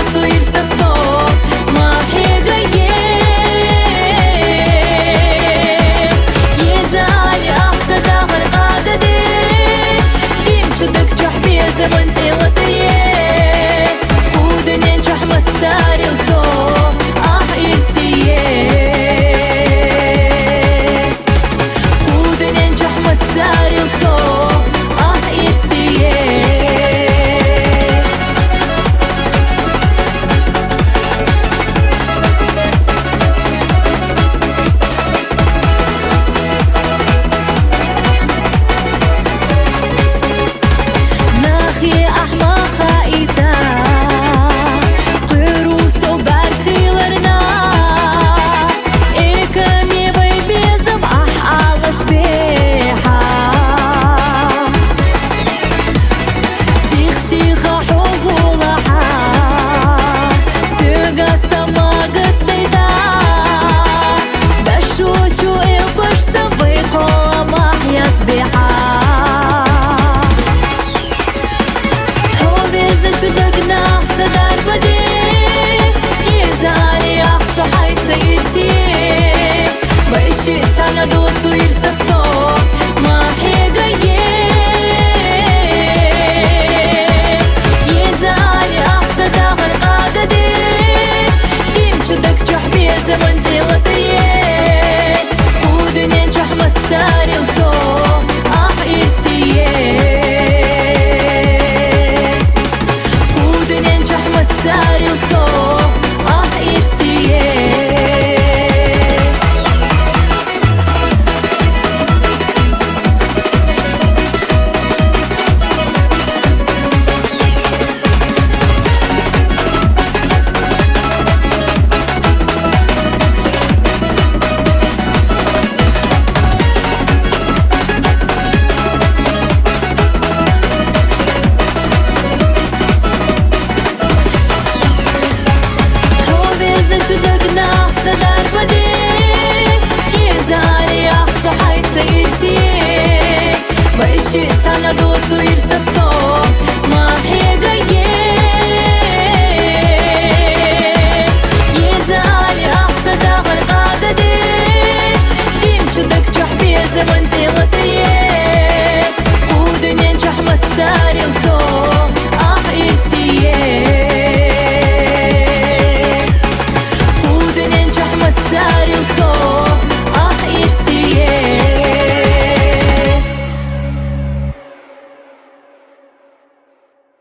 doțu ir savso mahega ye zali ahsa dagar qadade jim chudak jahbi zaman tilatiye udnen jahma sari so ah irsiye udnen jahma sari so ah irsiye Sadar bade ye zali ahsa hayt saysi bashi sana dotu ir savso mahega ye zali ahsa dagar qadade jim chudak jahbi zaman tilatiye udnen jahma sari so ah irsiye sari so ah irsiye Sadar bade ye zali ahsa hayt saysi bashi sana dotu ir savso mahega ye